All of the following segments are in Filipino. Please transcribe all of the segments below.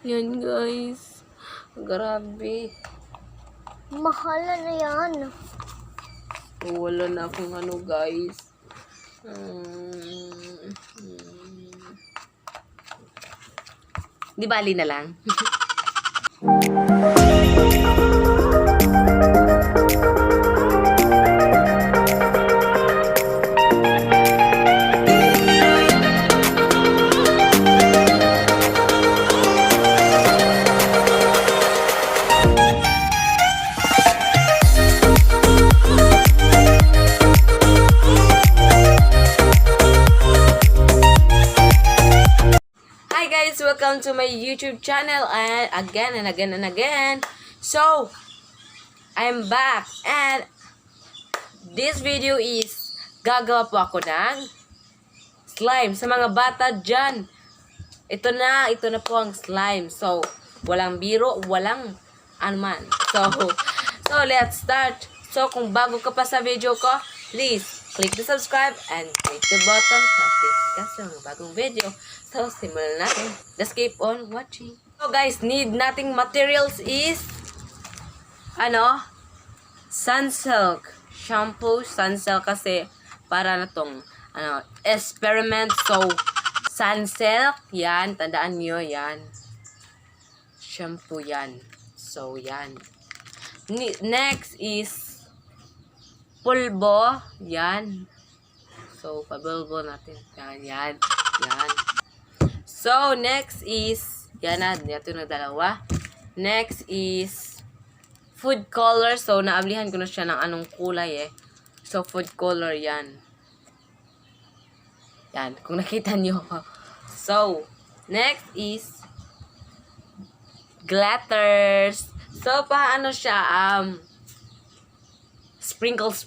Yan guys. Grabe. Mahal na yan. Wala na akong ano guys. Di bali na lang. Welcome to my YouTube channel and again. So, I'm back and this video is gagawa po ako ng slime sa mga bata dyan. Ito na po ang slime. So, walang biro, walang anuman. So let's start. So, kung bago ka pa sa video ko, please click the subscribe and click the button to update ka sa mga bagong video. So, simulan natin. Just keep on watching. So, guys, need nating materials is Sunsilk shampoo. Sunsilk kasi para na tong experiment. So, Sunsilk, yan. Tandaan nyo, yan. Shampoo, yan. So, yan. Next is pulbo. Yan. So, pabulbo natin. Yan. So, next is, yan na, ito na dalawa. Next is food color. So, naablihan ko na siya ng anong kulay So, food color, yan. Yan, kung nakita nyo. So, next is glitters. So, paano siya? Sprinkles.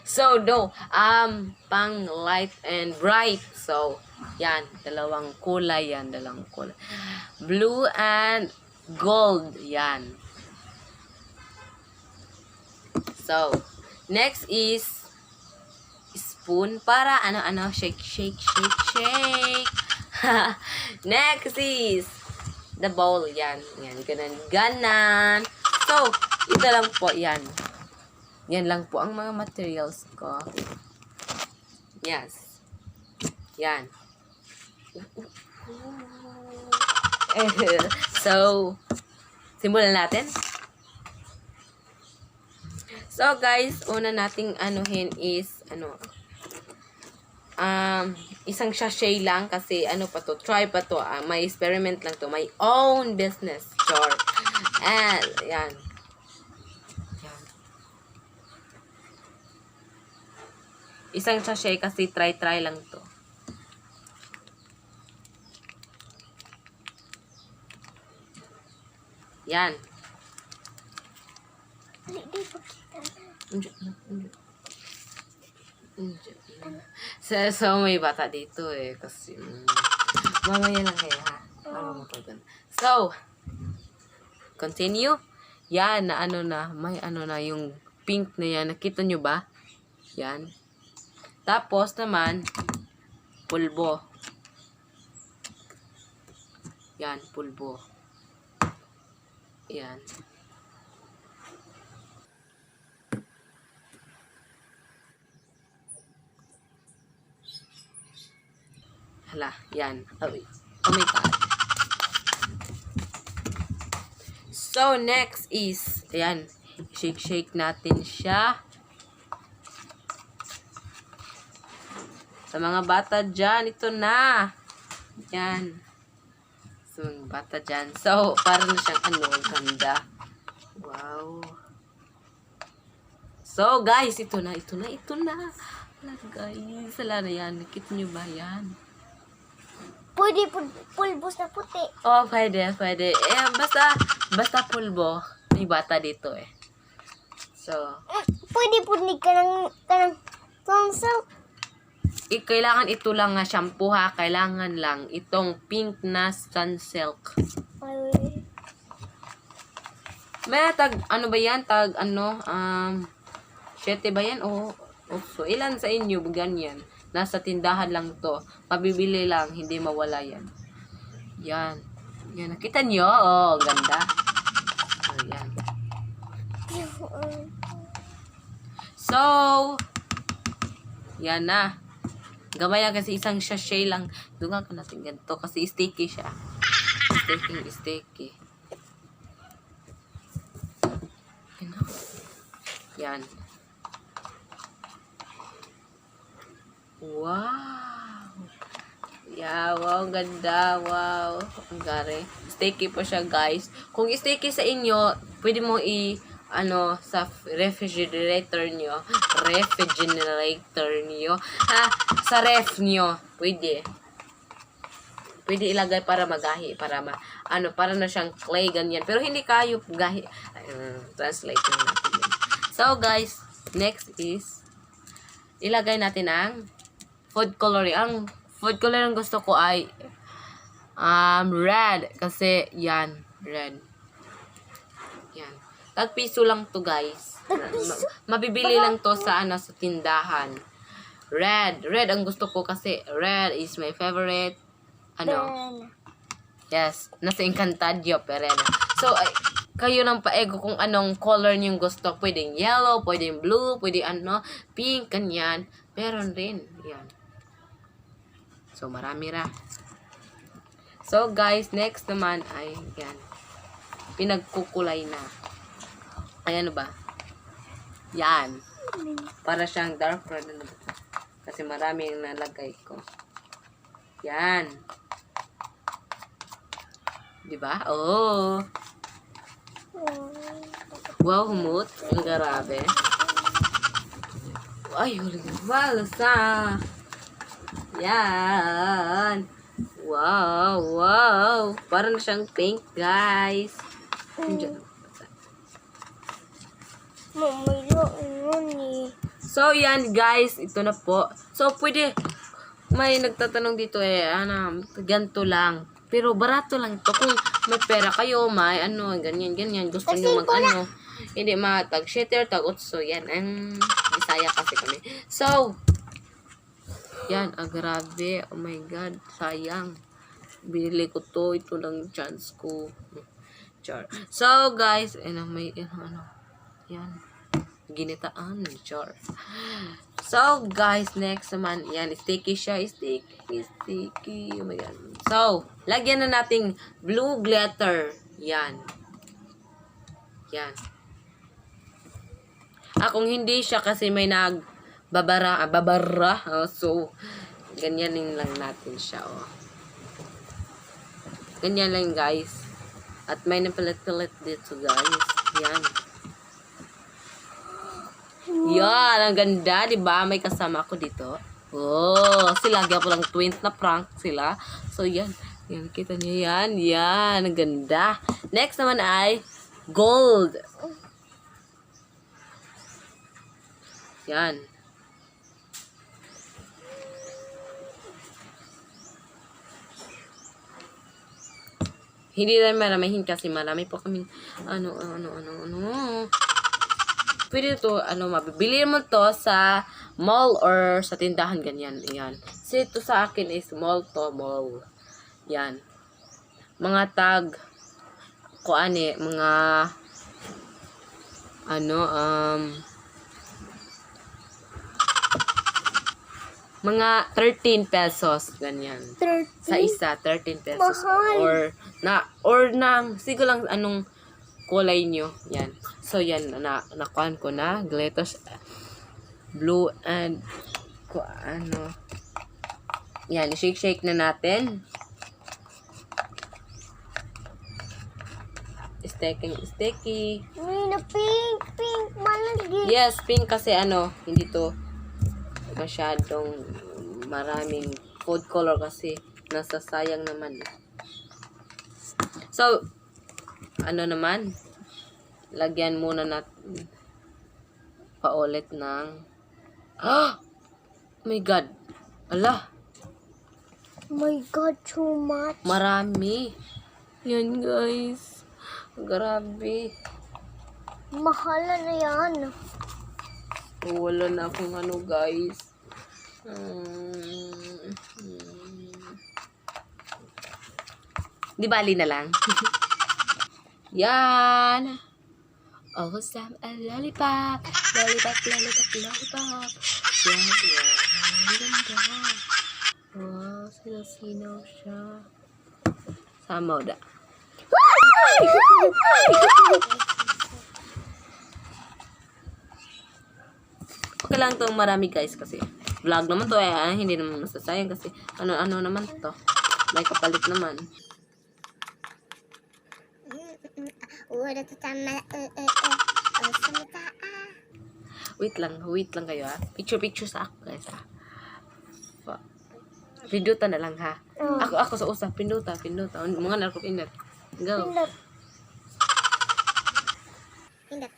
So, pang light and bright. So, yan, dalawang kulay. Blue and gold. Yan. So, next is spoon para shake. Next is the bowl. Yan, ganan. So, ito lang po, yan. Yan lang po ang mga materials ko. Yes. Yan. So, simulan natin. So, guys, una nating anuhin is, isang sachet lang kasi, try pa to. May experiment lang to. My own business. Sure. And, yan. Isang sachet kasi try lang to. Yan. So may bata dito kasi mamaya lang kayo ha. So, continue. Yan, may yung pink na yan. Nakita nyo ba? Yan. Tapos naman, pulbo. Yan, pulbo. Yan. Hala, yan. Oh my God. So, next is, ayan, shake natin siya. Sa mga bata dyan, ito na. Yan. Sa mga bata dyan. So, parang siyang ganda. Wow. So, guys, ito na. Wala, guys. Wala na yan. Nakita nyo ba yan? Pwede pulbos na puti. Oh, pwede. Basta pulbo. May bata dito So, pwede ka ng Sunsilk. kailangan ito lang nga shampoo ha. Kailangan lang itong pink na Sunsilk. May ano ba yan? 7 ba yan? So, ilan sa inyo ganyan? Nasa tindahan lang to. Mabibili lang, hindi mawala yan. Yan. Yan, nakita nyo? Oh, ang ganda. So, yan. So, yan na. Gamaya kasi isang sachet lang. Dungan ko natin ganito kasi sticky siya. Sticky. Yan na. Yan. Wow. Yeah, wow, ang ganda. Wow. Ang gari. Sticky po siya, guys. Kung sticky sa inyo, pwede mo sa refrigerator nyo. Sa ref nyo. Pwede ilagay para magahi. Para para na siyang clay, ganyan. Pero hindi kayo gahi. Translate lang natin yun. So, guys, next is, ilagay natin ang food coloring. Ang food coloring gusto ko ay red. Kasi, yan. Red. Yan. Tag-piso lang to, guys. Mabibili lang to sa sa tindahan. Red. Red ang gusto ko kasi red is my favorite. Yes. Nasa Encantadio, Perena. So, kayo nang paego kung anong color nyo gusto. Pwedeng yellow, pwedeng blue, pwedeng pink, kanyan. Meron rin. Yan. So, marami ra. So, guys, next naman ay, yan. Pinagkukulay na. Ayan ba? Yan. Para siyang dark red. Kasi marami yung nalagay ko. Yan. Diba? Oh. Wow, humot. Ang grabe. Ay, walasa. Yan. Wow. Parang siyang pink, guys. So, yan, guys. Ito na po. So, pwede. May nagtatanong dito ganito lang. Pero barato lang to. Kung may pera kayo, may ganyan. Gusto nyo hindi tag-shitter, tag-utso. Yan, ang Bisaya kasi kami. So, yan, grabe. Oh my God, sayang. Binili ko to. Ito lang chance ko. Char. So, guys, yan. Ginitaan. Char. So, guys, next naman, yan, sticky siya. Sticky. Oh my God. So, lagyan na nating blue glitter. Yan. Kung hindi siya kasi may nagbabara. So, ganyanin lang natin siya. Ganyan lang, guys. At may napalit-palit dito, guys. Yan. Yan, ang ganda, diba? May kasama ako dito. Oh, sila, lagyan ko lang twins na prank sila. So, yan. Yan, kita nyo yan. Yan, ang ganda. Next naman ay gold. Yan. Hindi tayo maramihin kasi marami po kaming Pwede to, mabibili mo to sa mall or sa tindahan, ganyan. Yan. Kasi ito sa akin is mall to, mall. Yan. Mga mga 13 pesos, ganyan. 13? Sa isa, 13 pesos. Mahal. Or siguro lang anong kulay nyo. Yan. So, yan, nakuhan ko na. Glitters, blue, and, yan, shake na natin. Sticky. May pink, malagi. Yes, pink kasi hindi to masyadong maraming food color kasi nasasayang naman. So, naman, lagyan muna natin paulit ng my God. Ala. My God, too much. Marami. Yan, guys. Grabe. Mahala na yan. Wala na akong guys. Di bali na lang. Yan. Oh, Sam, a lollipop. Lollipop, lollipop, lollipop. Yan, yan. Ang ganda. Wow, sino-sino siya. Sama da. Okay lang itong marami guys kasi vlog naman to hindi naman masasayang kasi ano naman to. May kapalit naman. Wait lang kayo ha. Picture sa ako guys ha. Pindutan na lang ha. Ako sa usap. Pindutan. Mga narko pindot. Go. Pindot.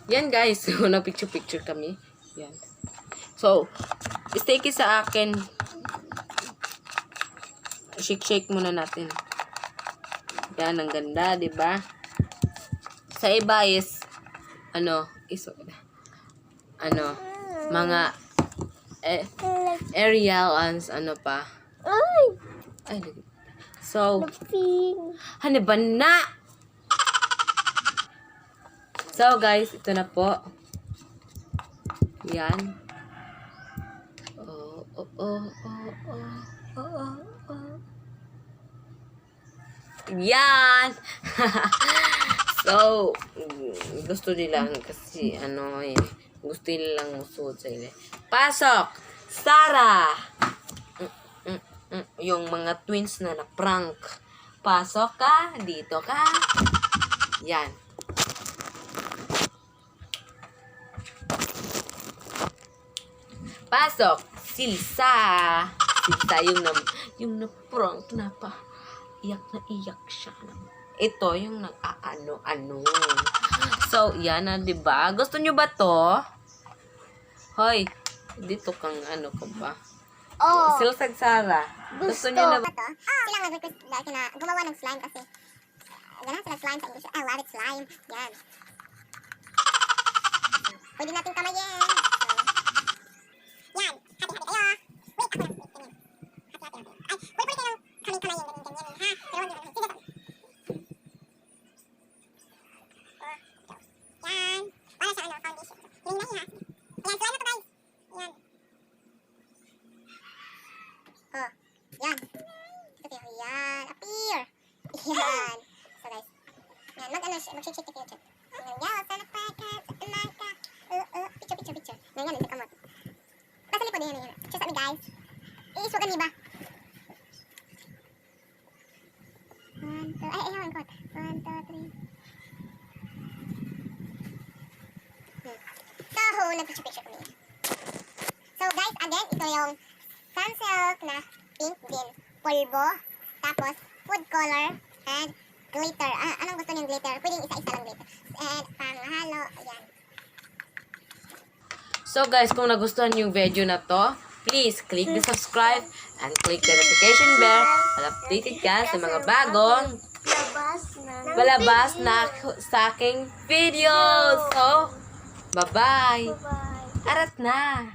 Yan guys. So, nag-picture kami. Yan. So, sticky sa akin. Shake muna natin. Yan, ang ganda, di ba? Sa iba is mga aerial pa. Ay, so, ano ba na? So, guys, ito na po. Yan. Yan! So, gusto nilang kasi, gusto nilang musuot sa ili. Pasok! Sarah! Yung mga twins na na-prank. Pasok ka, dito ka. Yan. Pasok! Silsa! Silsa yung na-prank na pa. Iyak na iyak siya. Ito yung nag-ano. So, yan na, diba? Gusto nyo ba to? Hoy, dito kang ka ba? Oh. Silsag Sara. Gusto nyo na ba? Sila nag-request dahil na gumawa ng slime kasi ganun sila slime sa English. Rabbit slime. Yan. Pwede natin kamayin. So, yan. Hati-hati kayo. Wait, ako lang. Hati-hati. Ay, pwede kayo kamayin. Ganyan, ha? Pero wala naman. Sige, yan. Para sa foundation. Hiling na ha. Ayan, slime na to guys. Yan. Oh, yan. Ito kayo, yan. Appear. Yan. So guys, yan. Mag-shake kayo dyan. Yan, salapaka, picture. Yan, sa kamot. Basta likod yan. Picture sa amin guys. I-isugan niyo ba? 1, 2, ay, hawan ko. 1, 2, 3. So, nag-picture kami. So guys, again, ito yung sunsilk na pink din. Polvo, tapos food color, and glitter. Anong gusto niyong glitter? Pwedeng isa-isa lang glitter. And panghalo, ayan. So guys, kung nagustuhan yung video na to, please click the subscribe and click the notification bell para updated ka sa mga bagong palabas na sa aking videos. So, bye-bye. Arat na.